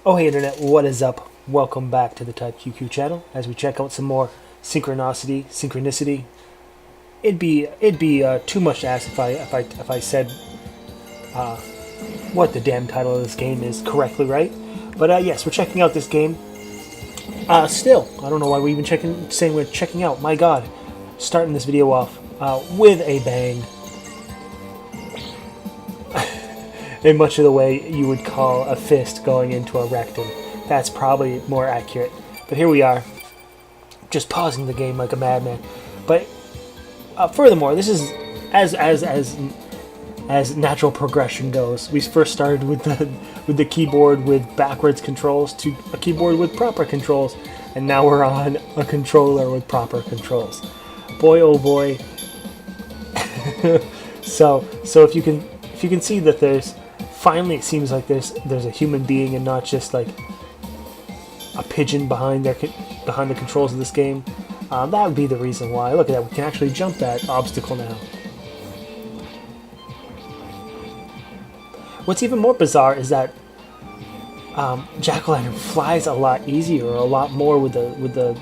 Oh hey internet, what is up? Welcome back to the Type QQ channel as we check out some more Synchronicity. It'd be too much to ask if I said what the damn title of this game is correctly, right? But yes, we're checking out this game. Still, I don't know why we're even saying we're checking out. My God, starting this video off with a bang. In much of the way you would call a fist going into a rectum. That's probably more accurate. But here we are, just pausing the game like a madman. But furthermore, this is as natural progression goes. We first started with the keyboard with backwards controls to a keyboard with proper controls, and now we're on a controller with proper controls. Boy, oh boy. So if you can see that there's finally, it seems like there's a human being and not just like a pigeon behind the controls of this game. That would be the reason why. Look at that, we can actually jump that obstacle now. What's even more bizarre is that Jack-o'-lantern flies a lot easier, or a lot more with the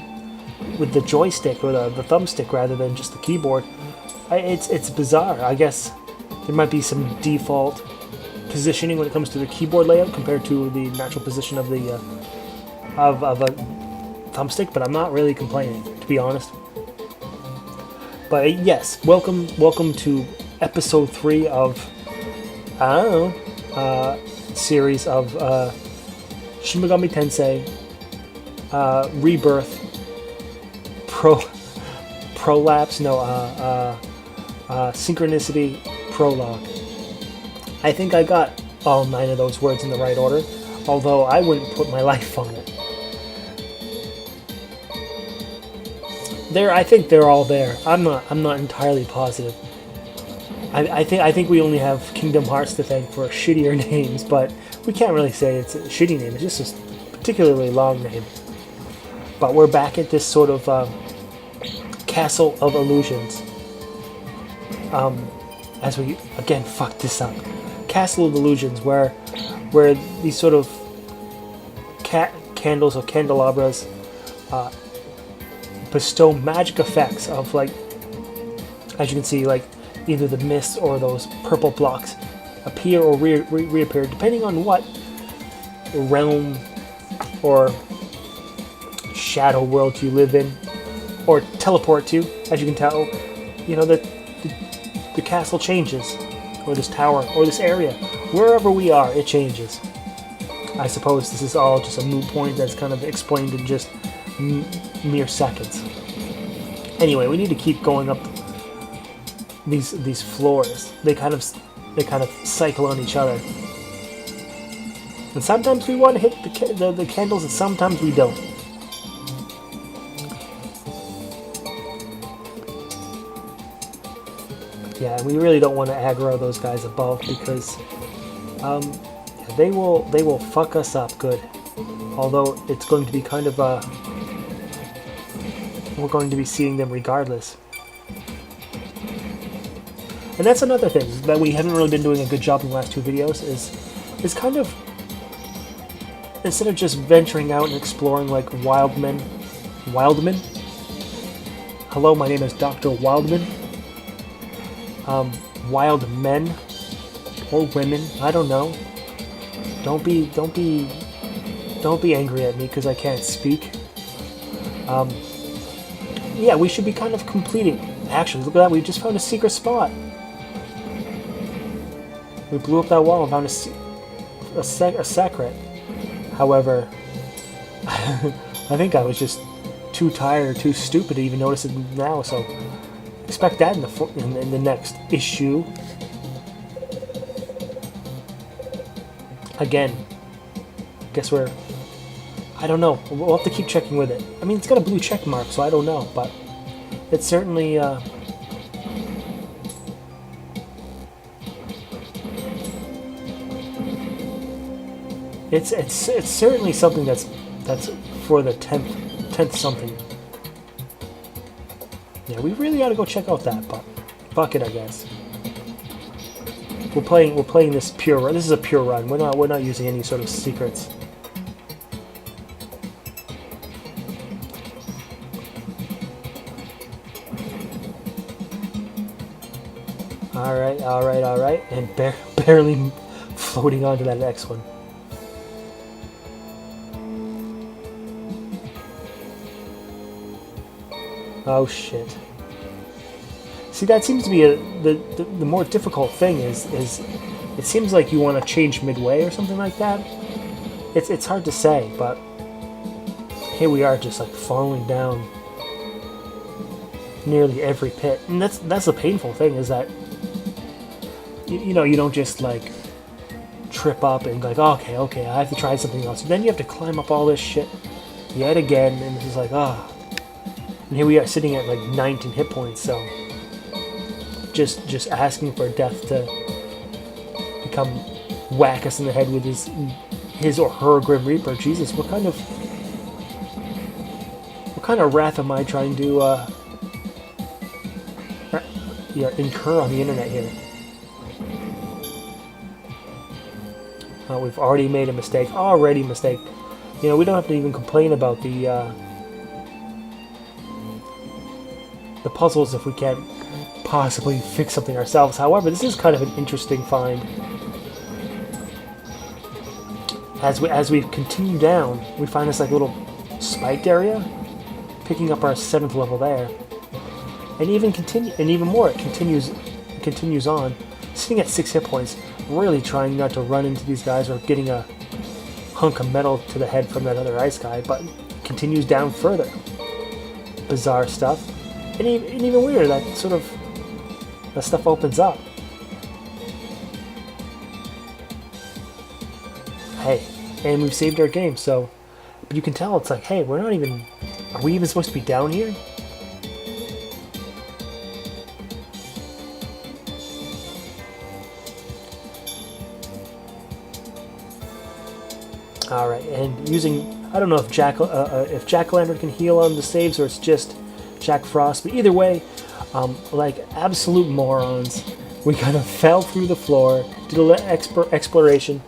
joystick or the thumbstick rather than just the keyboard. It's bizarre. I guess there might be some default positioning when it comes to the keyboard layout compared to the natural position of the of a thumbstick, but I'm not really complaining, to be honest. But yes, welcome to episode 3 of series of Shin Megami Tensei Rebirth Prolapse, no, Synchronicity Prologue. I think I got all 9 of those words in the right order, although I wouldn't put my life on it. I think they're all there. I'm not entirely positive. I think we only have Kingdom Hearts to thank for shittier names, but we can't really say it's a shitty name. It's just a particularly long name. But we're back at this sort of Castle of Illusions. As we again fuck this up. Castle of Illusions, where these sort of candles or candelabras bestow magic effects of, like, as you can see, like either the mist or those purple blocks appear or reappear depending on what realm or shadow world you live in or teleport to. As you can tell, you know, the castle changes, or this tower, or this area. Wherever we are, it changes. I suppose this is all just a moot point that's kind of explained in just mere seconds. Anyway, we need to keep going up these floors. They kind of cycle on each other. And sometimes we want to hit the candles, and sometimes we don't. Yeah, we really don't want to aggro those guys above, because they will fuck us up good. Although it's going to be kind of we're going to be seeing them regardless. And that's another thing that we haven't really been doing a good job in the last 2 videos is kind of, instead of just venturing out and exploring like Wildman. Hello, my name is Dr. Wildman. Wild men or women, I don't know. Don't be angry at me because I can't speak. Yeah, we should be kind of completing. Actually, look at that, we just found a secret spot. We blew up that wall and found a secret. However, I think I was just too tired or too stupid to even notice it now, so expect that in the next issue. Again, guess we're... I don't know. We'll have to keep checking with it. I mean, it's got a blue check mark, so I don't know, but it's certainly... It's certainly something that's for the 10th something. Yeah, we really ought to go check out that, but fuck it, I guess. We're playing this pure run. This is a pure run. We're not using any sort of secrets. Alright, alright, alright. And barely floating onto that next one. Oh shit. See, that seems to be the more difficult thing is it seems like you want to change midway or something like that. It's hard to say, but here we are just like falling down nearly every pit. And that's the painful thing, is that you know, you don't just like trip up and like, okay, I have to try something else. Then you have to climb up all this shit yet again, and it's just like, And here we are sitting at like 19 hit points, so just asking for death to come whack us in the head with his or her Grim Reaper. Jesus, what kind of wrath am I trying to incur on the internet here? We've already made a mistake. You know, we don't have to even complain about the puzzles if we can't possibly fix something ourselves. However, this is kind of an interesting find. As we continue down, we find this like little spiked area, picking up our 7th level there, and even more. It continues on, sitting at 6 hit points, really trying not to run into these guys or getting a hunk of metal to the head from that other ice guy, but continues down further. Bizarre stuff, and even weirder that stuff opens up. Hey, and we've saved our game, so but you can tell it's like, hey, are we even supposed to be down here? Alright, and I don't know if Jack-o'-lantern can heal on the saves or it's just Jack Frost, but either way, like absolute morons, we kind of fell through the floor, did a little exploration,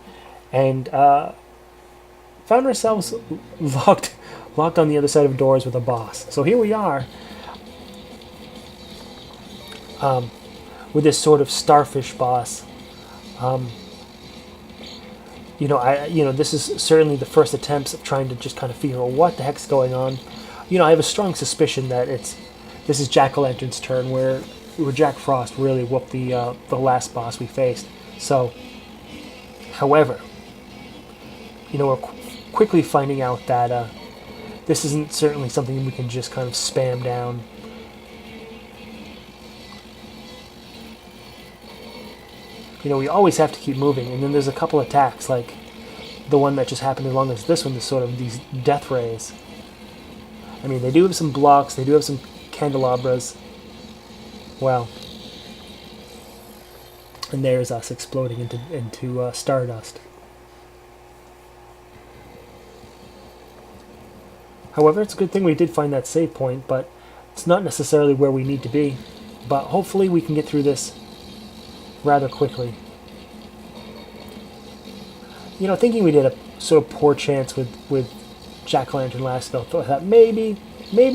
and found ourselves locked on the other side of doors with a boss. So here we are, with this sort of starfish boss. This is certainly the first attempts of trying to just kind of figure out what the heck's going on. You know, I have a strong suspicion that this is Jack-o'-lantern's turn, where Jack Frost really whooped the last boss we faced. So, however, you know, we're quickly finding out that this isn't certainly something we can just kind of spam down. You know, we always have to keep moving, and then there's a couple attacks, like the one that just happened along as this one, is sort of these death rays. I mean, they do have some blocks, they do have some candelabras. Well, and there's us exploding into stardust. However, it's a good thing we did find that save point, but it's not necessarily where we need to be. But hopefully we can get through this rather quickly. You know, thinking we did a sort of poor chance with Jack-o'-lantern last spell, thought that maybe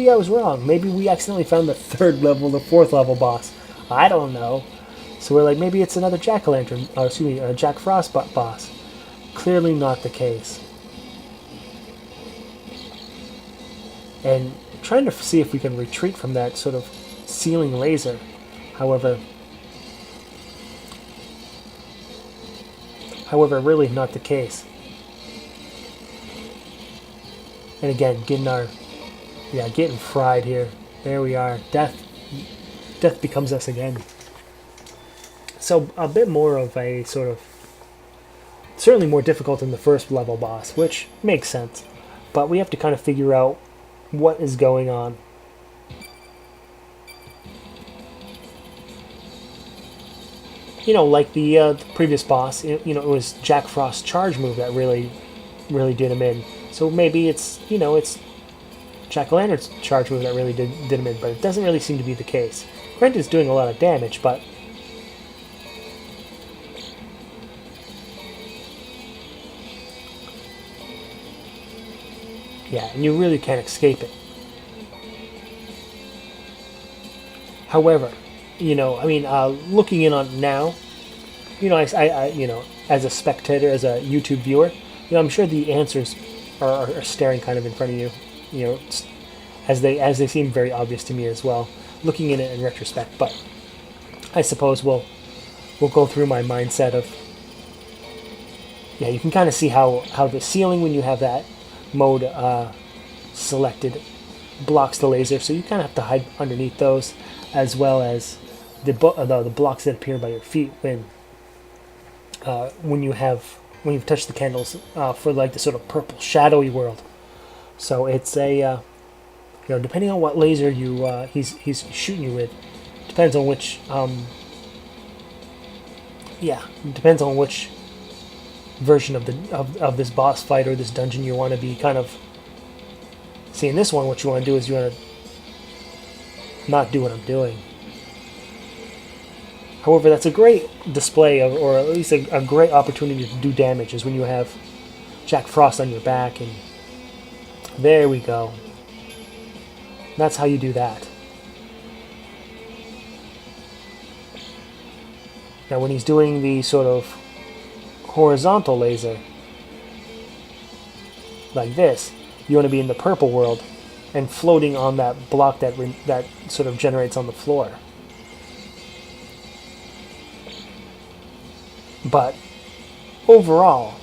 I was wrong. Maybe we accidentally found the 3rd level, the 4th level boss. I don't know. So we're like, maybe it's another Jack-o'-lantern, a Jack Frost boss. Clearly not the case. And trying to see if we can retreat from that sort of ceiling laser. However, really not the case. And again, getting fried here. There we are. Death becomes us again. So a bit more of a sort of, certainly more difficult than the 1st level boss, which makes sense. But we have to kind of figure out what is going on. You know, like the previous boss, it was Jack Frost's charge move that really did him in. So maybe it's Jack-o'-lantern's charge move that really did him in, but it doesn't really seem to be the case. Granted, it's doing a lot of damage, but yeah, and you really can't escape it. However, you know, I mean, looking in on it now, you know, you know, as a spectator, as a YouTube viewer, you know, I'm sure the answers are staring kind of in front of you, you know, as they seem very obvious to me as well, looking in it in retrospect. But I suppose we'll go through my mindset of, yeah, you can kind of see how the ceiling, when you have that mode selected, blocks the laser, so you kind of have to hide underneath those, as well as the blocks that appear by your feet when you've touched the candles for like the sort of purple shadowy world. So it's a you know, depending on what laser he's shooting you with, depends on which it depends on which version of this boss fight or this dungeon you want to be kind of. See, in this one, what you want to do is you want to not do what I'm doing. However, that's a great display of, or at least a great opportunity to do damage, is when you have Jack Frost on your back, and there we go. That's how you do that. Now, when he's doing the sort of horizontal laser, like this, you want to be in the purple world and floating on that block that sort of generates on the floor. But overall,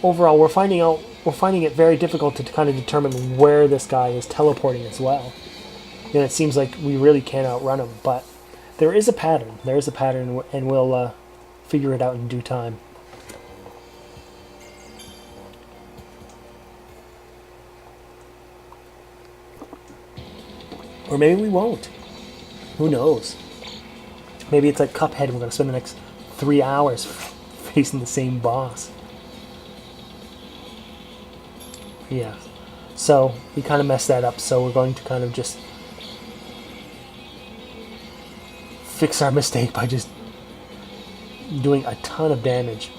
we're finding it very difficult to kind of determine where this guy is teleporting as well. You know, it seems like we really can't outrun him, but there is a pattern. There is a pattern, and we'll figure it out in due time. Or maybe we won't. Who knows? Maybe it's like Cuphead, we're going to spend the next 3 hours facing the same boss. Yeah. So, we kind of messed that up, so we're going to kind of just fix our mistake by just doing a ton of damage.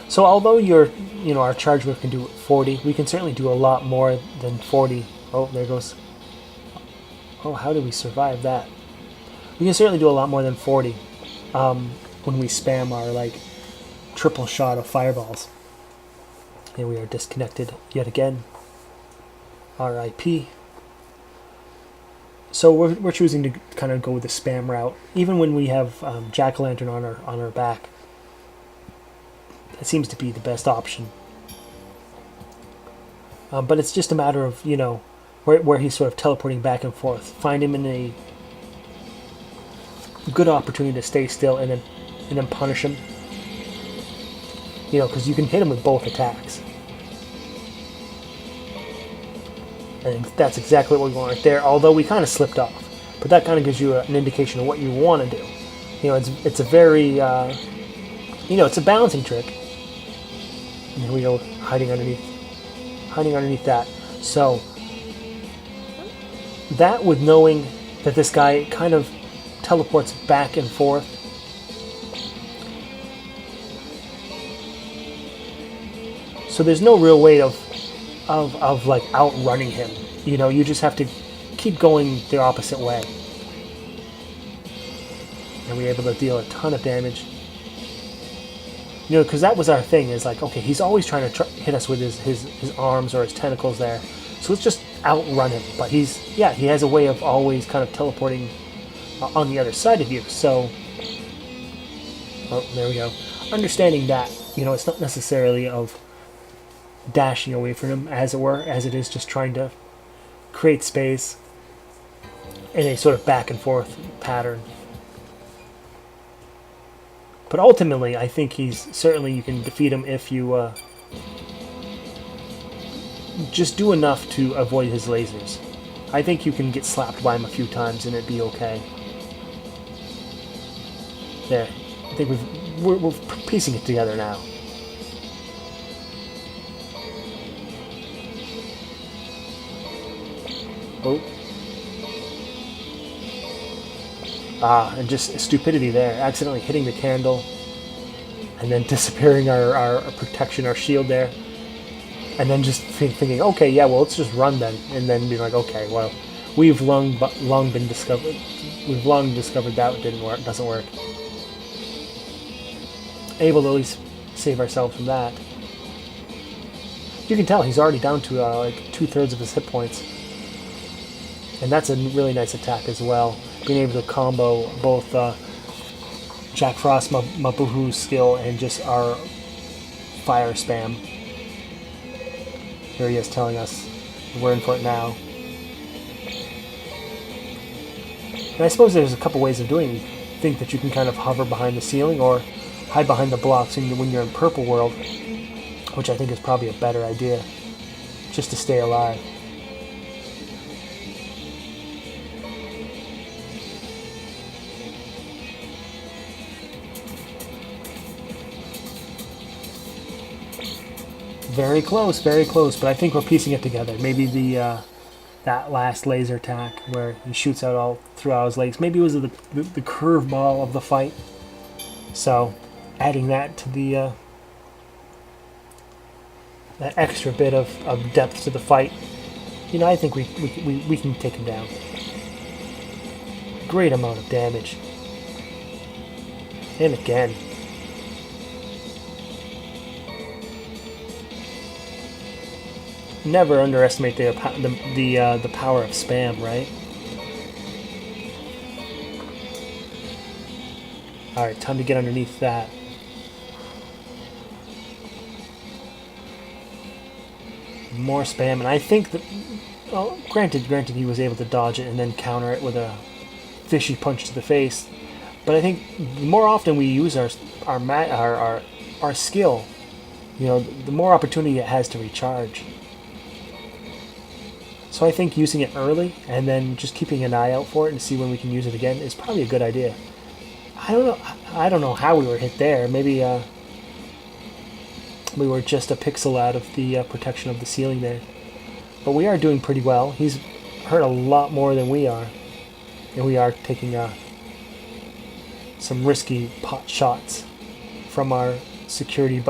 So although our charge move can do 40, we can certainly do a lot more than 40. Oh, there goes. Oh, how did we survive that? We can certainly do a lot more than 40 when we spam our like triple shot of fireballs. And we are disconnected yet again. RIP. So we're choosing to kind of go with the spam route, even when we have Jack-o'-lantern on our back. That seems to be the best option. But it's just a matter of, you know, where he's sort of teleporting back and forth. Find him in a good opportunity to stay still and then punish him. You know, because you can hit him with both attacks. And that's exactly what we want right there, although we kind of slipped off. But that kind of gives you an indication of what you want to do. You know, it's a very, you know, it's a balancing trick. And here we go, hiding underneath that. So, that with knowing that this guy kind of teleports back and forth. So there's no real way of like outrunning him. You know, you just have to keep going the opposite way. And we're able to deal a ton of damage. You know, because that was our thing, is like, okay, he's always trying to hit us with his arms or his tentacles there. So let's just outrun him. But he has a way of always kind of teleporting on the other side of you. So, oh, there we go. Understanding that, you know, it's not necessarily of dashing away from him, as it were, as it is just trying to create space in a sort of back and forth pattern. But ultimately, I think you can defeat him if you just do enough to avoid his lasers. I think you can get slapped by him a few times and it'd be okay. There. I think we're piecing it together now. Oh, And just stupidity there. Accidentally hitting the candle. And then disappearing our protection, our shield there. And then just thinking, okay, yeah, well, let's just run then. And then being like, okay, well, we've long discovered that doesn't work. Able to at least save ourselves from that. You can tell he's already down to like 2/3 of his hit points. And that's a really nice attack as well. Being able to combo both Jack Frost, Mabuhu's skill, and just our fire spam. Here he is telling us we're in for it now. And I suppose there's a couple ways of doing it. I think that you can kind of hover behind the ceiling or hide behind the blocks when you're in Purple World, which I think is probably a better idea, just to stay alive. Very close, but I think we're piecing it together. Maybe the that last laser attack where he shoots out all throughout his legs. Maybe it was the curveball of the fight. So, adding that to the that extra bit of depth to the fight, you know, I think we can take him down. Great amount of damage. And again. Never underestimate the power of spam, right? Alright, time to get underneath that. More spam, and I think that, well, granted he was able to dodge it and then counter it with a fishy punch to the face, but I think the more often we use our skill, you know, the more opportunity it has to recharge. So I think using it early and then just keeping an eye out for it and see when we can use it again is probably a good idea. I don't know how we were hit there. Maybe we were just a pixel out of the protection of the ceiling there. But we are doing pretty well. He's hurt a lot more than we are. And we are taking some risky pot shots from our security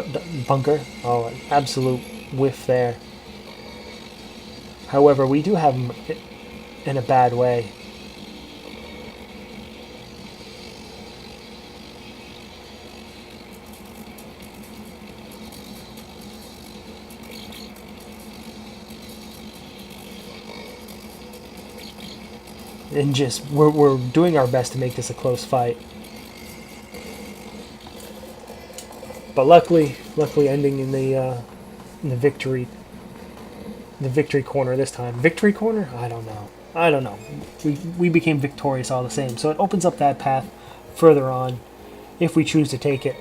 bunker. Oh, an absolute whiff there. However, we do have him in a bad way. And just, we're doing our best to make this a close fight. But luckily ending in the victory. The victory corner this time. Victory corner? I don't know. We became victorious all the same. So it opens up that path further on if we choose to take it.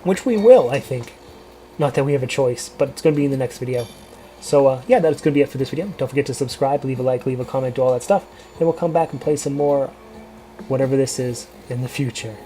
Which we will, I think. Not that we have a choice, but it's going to be in the next video. So yeah, that's going to be it for this video. Don't forget to subscribe, leave a like, leave a comment, do all that stuff. Then we'll come back and play some more whatever this is in the future.